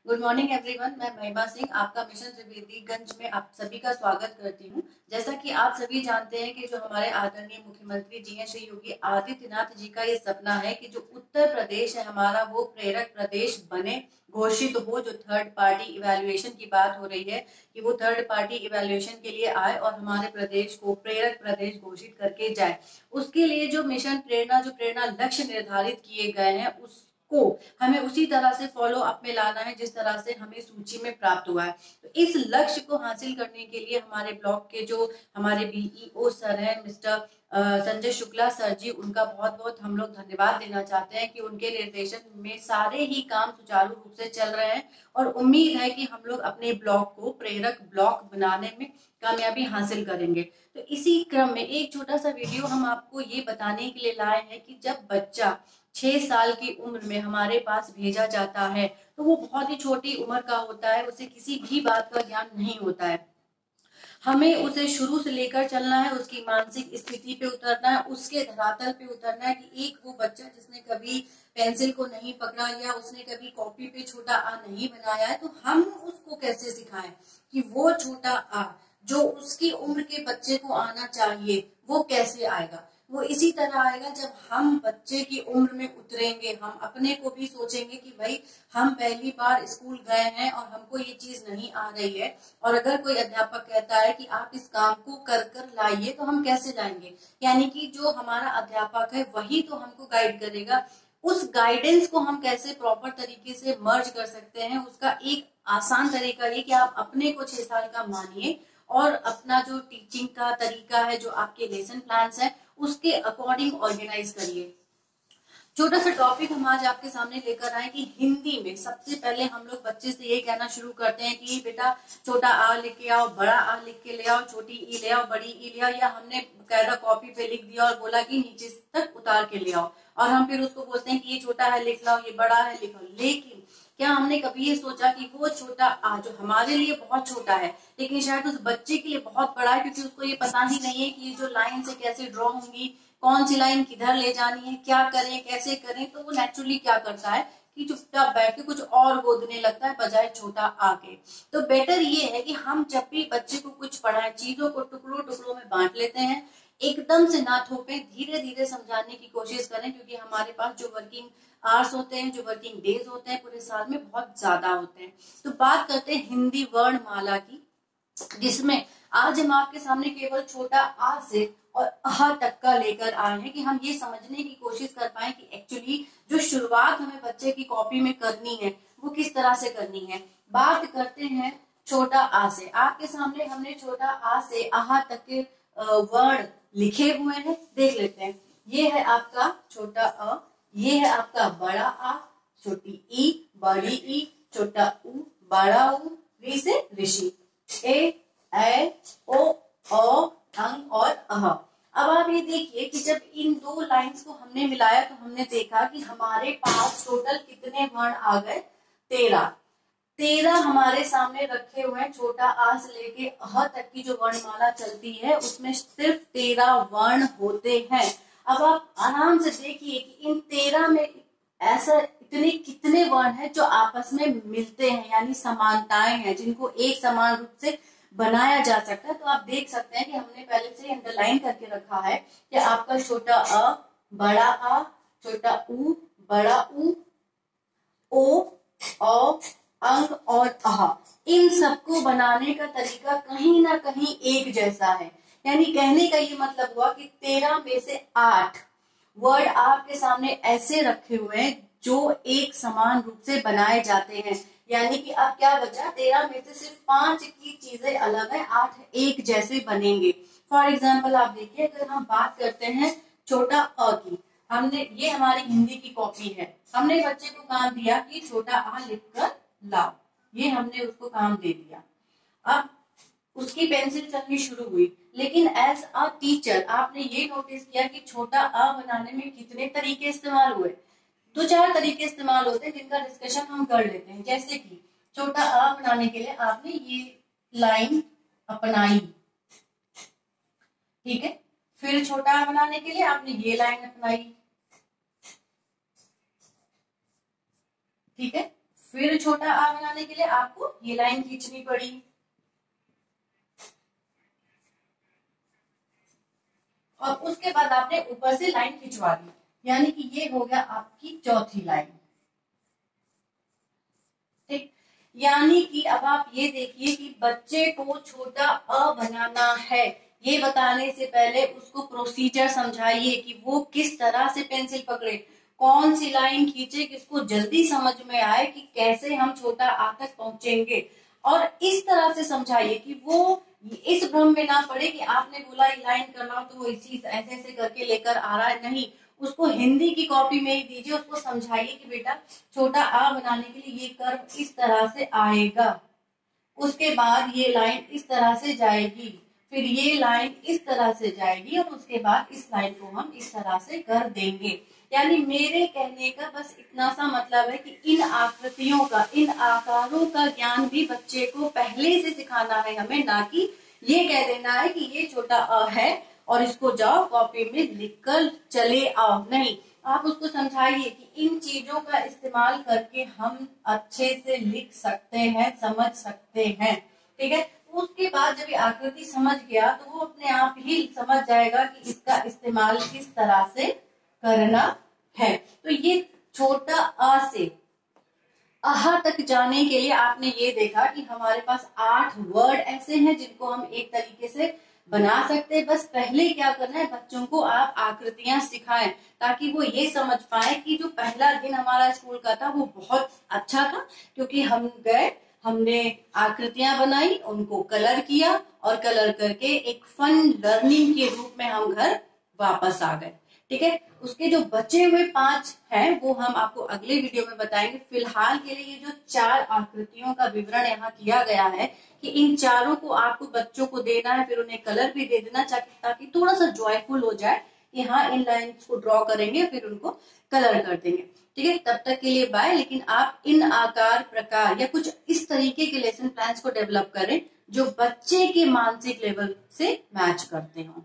Good morning everyone. मैं महिमा सिंह आपका मिशन त्रिवेदीगंज में आप सभी का स्वागत करती हूँ। जैसा कि आप सभी जानते हैं कि जो हमारे आदरणीय मुख्यमंत्री जी हैं श्री योगी आदित्यनाथ जी का ये सपना है कि जो उत्तर प्रदेश है हमारा वो प्रेरक प्रदेश बने, घोषित हो। जो थर्ड पार्टी इवैल्यूएशन की बात हो रही है कि वो थर्ड पार्टी इवैल्यूएशन के लिए आए और हमारे प्रदेश को प्रेरक प्रदेश घोषित करके जाए। उसके लिए जो मिशन प्रेरणा जो प्रेरणा लक्ष्य निर्धारित किए गए हैं उसको हमें उसी तरह से फॉलो अप में लाना है जिस तरह से हमें सूची में प्राप्त हुआ है। तो इस लक्ष्य को हासिल करने के लिए हमारे ब्लॉक के जो हमारे बीईओ सर हैं मिस्टर संजय शुक्ला सर जी, उनका बहुत बहुत हम लोग धन्यवाद देना चाहते हैं कि उनके निर्देशन में सारे ही काम सुचारू रूप से चल रहे हैं और उम्मीद है कि हम लोग अपने ब्लॉक को प्रेरक ब्लॉक बनाने में कामयाबी हासिल करेंगे। तो इसी क्रम में एक छोटा सा वीडियो हम आपको ये बताने के लिए लाए हैं कि जब बच्चा 6 साल की उम्र में हमारे पास भेजा जाता है तो वो बहुत ही छोटी उम्र का होता है, उसे किसी भी बात का ज्ञान नहीं होता है। हमें उसे शुरू से लेकर चलना है, उसकी मानसिक स्थिति पे उतरना है, उसके धरातल पे उतरना है कि एक वो बच्चा जिसने कभी पेंसिल को नहीं पकड़ा या उसने कभी कॉपी पे छोटा आ नहीं बनाया है, तो हम उसको कैसे सिखाएं कि वो छोटा आ जो उसकी उम्र के बच्चे को आना चाहिए वो कैसे आएगा। वो इसी तरह आएगा जब हम बच्चे की उम्र में उतरेंगे, हम अपने को भी सोचेंगे कि भाई हम पहली बार स्कूल गए हैं और हमको ये चीज नहीं आ रही है, और अगर कोई अध्यापक कहता है कि आप इस काम को कर कर लाइए तो हम कैसे लाएंगे। यानी कि जो हमारा अध्यापक है वही तो हमको गाइड करेगा। उस गाइडेंस को हम कैसे प्रॉपर तरीके से मर्ज कर सकते हैं, उसका एक आसान तरीका ये कि आप अपने को 6 साल का मानिए और अपना जो टीचिंग का तरीका है, जो आपके लेसन प्लान्स है, उसके अकॉर्डिंग ऑर्गेनाइज करिए। छोटा सा टॉपिक हम आज आपके सामने लेकर आए कि हिंदी में सबसे पहले हम लोग बच्चे से ये कहना शुरू करते हैं कि बेटा छोटा आ लिख के आओ, बड़ा आ लिख के ले आओ, छोटी ई ले आओ, बड़ी ई ले आओ, या हमने कायदा कॉपी पे लिख दिया और बोला कि नीचे तक उतार के ले आओ और हम फिर उसको बोलते हैं कि ये छोटा है लिख लाओ, ये बड़ा है लिखो। लेकिन क्या हमने कभी ये सोचा कि वो छोटा आ जो हमारे लिए बहुत छोटा है लेकिन शायद उस बच्चे के लिए बहुत बड़ा है, क्योंकि उसको ये पता ही नहीं है कि ये जो लाइन से कैसे ड्रॉ होंगी, कौन सी लाइन किधर ले जानी है, क्या करें कैसे करें। तो वो नेचुरली क्या करता है कि चुपचाप बैठ के कुछ और गोदने लगता है बजाय छोटा आके। तो बेटर ये है कि हम जब भी बच्चे को कुछ पढ़ाएं चीजों को टुकड़ों टुकड़ों में बांट लेते हैं, एकदम से ना थोपे, धीरे धीरे समझाने की कोशिश करें, क्योंकि हमारे पास जो वर्किंग आवर्स होते हैं, जो वर्किंग डेज होते हैं पूरे साल में बहुत ज्यादा होते हैं। तो बात करते हैं हिंदी वर्णमाला की, जिसमें आज हम आपके सामने केवल छोटा आ से और अह तक का लेकर आए हैं कि हम ये समझने की कोशिश कर पाए कि एक्चुअली जो शुरुआत हमें बच्चे की कॉपी में करनी है वो किस तरह से करनी है। बात करते हैं छोटा आ से। आपके सामने हमने छोटा आ से अह तक के वर्ड लिखे हुए हैं, देख लेते हैं। ये है आपका छोटा अ, ये है आपका बड़ा आ, छोटी ई, बड़ी ई, छोटा उ, बड़ा उ, री से ऋषि, ए ओ अंग और अह। अब आप ये देखिए कि जब इन दो लाइंस को हमने मिलाया तो हमने देखा कि हमारे पास टोटल कितने वर्ण आ गए, 13 हमारे सामने रखे हुए हैं। छोटा आ से लेके अह तक की जो वर्णमाला चलती है उसमें सिर्फ 13 वर्ण होते हैं। अब आप आराम से देखिए कि इन 13 में ऐसा इतने कितने वर्ण हैं जो आपस में मिलते हैं, यानी समानताएं हैं जिनको एक समान रूप से बनाया जा सकता है। तो आप देख सकते हैं कि हमने पहले से अंडरलाइन करके रखा है कि आपका छोटा अ, बड़ा आ, छोटा उ, बड़ा उ, ओ, औ, अंग और अह, इन सबको बनाने का तरीका कहीं ना कहीं एक जैसा है। यानी कहने का ये मतलब हुआ कि 13 में से 8 वर्ड आपके सामने ऐसे रखे हुए हैं जो एक समान रूप से बनाए जाते हैं। यानी कि अब क्या बचा, 13 में से सिर्फ 5 की चीजें अलग है, 8 एक जैसे बनेंगे। फॉर एग्जाम्पल आप देखिए, अगर हम बात करते हैं छोटा अ की, हमने ये हमारी हिंदी की कॉपी है, हमने बच्चे को काम दिया कि छोटा आ लिखकर लाओ, ये हमने उसको काम दे दिया। अब उसकी पेंसिल चलनी शुरू हुई, लेकिन एज अ टीचर आपने ये नोटिस किया कि छोटा अ बनाने में कितने तरीके इस्तेमाल हुए। 2-4 तरीके इस्तेमाल होते हैं जिनका डिस्कशन हम कर लेते हैं। जैसे कि छोटा अ बनाने के लिए आपने ये लाइन अपनाई, ठीक है, फिर छोटा आ बनाने के लिए आपने ये लाइन अपनाई, ठीक है, फिर छोटा आ बनाने के लिए आपको ये लाइन खींचनी पड़ी, और उसके बाद आपने ऊपर से लाइन खिंचवा दी, यानी कि ये हो गया आपकी चौथी लाइन। ठीक, यानी कि अब आप ये देखिए कि बच्चे को छोटा अ बनाना है, ये बताने से पहले उसको प्रोसीजर समझाइए कि वो किस तरह से पेंसिल पकड़े, कौन सी लाइन खींचे कि उसको जल्दी समझ में आए कि कैसे हम छोटा आ तक पहुंचेंगे। और इस तरह से समझाइए कि वो इस भ्रम में ना पड़े कि आपने बोला ये लाइन करना तो वो इसी ऐसे ऐसे करके लेकर आ रहा है, नहीं, उसको हिंदी की कॉपी में ही दीजिए, उसको समझाइए कि बेटा छोटा आ बनाने के लिए ये कर्व इस तरह से आएगा, उसके बाद ये लाइन इस तरह से जाएगी, फिर ये लाइन इस तरह से जाएगी, और उसके बाद इस लाइन को हम इस तरह से कर देंगे। यानी मेरे कहने का बस इतना सा मतलब है कि इन आकृतियों का, इन आकारों का ज्ञान भी बच्चे को पहले से सिखाना है हमें, ना कि ये कह देना है कि ये छोटा अ है और इसको जाओ कॉपी में लिखकर चले आओ, नहीं, आप उसको समझाइए कि इन चीजों का इस्तेमाल करके हम अच्छे से लिख सकते हैं, समझ सकते हैं। ठीक है, उसके बाद जब ये आकृति समझ गया तो वो अपने आप ही समझ जाएगा कि इसका इस्तेमाल किस तरह से करना है। तो ये छोटा अ से अहा तक जाने के लिए आपने ये देखा कि हमारे पास 8 वर्ड ऐसे हैं जिनको हम एक तरीके से बना सकते हैं। बस पहले क्या करना है, बच्चों को आप आकृतियां सिखाएं ताकि वो ये समझ पाए कि जो पहला दिन हमारा स्कूल का था वो बहुत अच्छा था, क्योंकि हम गए, हमने आकृतियां बनाई, उनको कलर किया, और कलर करके एक फन लर्निंग के रूप में हम घर वापस आ गए। ठीक है, उसके जो बचे हुए 5 हैं वो हम आपको अगले वीडियो में बताएंगे। फिलहाल के लिए ये जो 4 आकृतियों का विवरण यहाँ किया गया है कि इन चारों को आपको बच्चों को देना है, फिर उन्हें कलर भी दे देना ताकि थोड़ा सा जॉयफुल हो जाए कि हाँ इन लाइन्स को ड्रॉ करेंगे फिर उनको कलर कर देंगे। ठीक है, तब तक के लिए बाय। लेकिन आप इन आकार प्रकार या कुछ इस तरीके के लेसन प्लान्स को डेवलप करें जो बच्चे के मानसिक लेवल से मैच करते हों।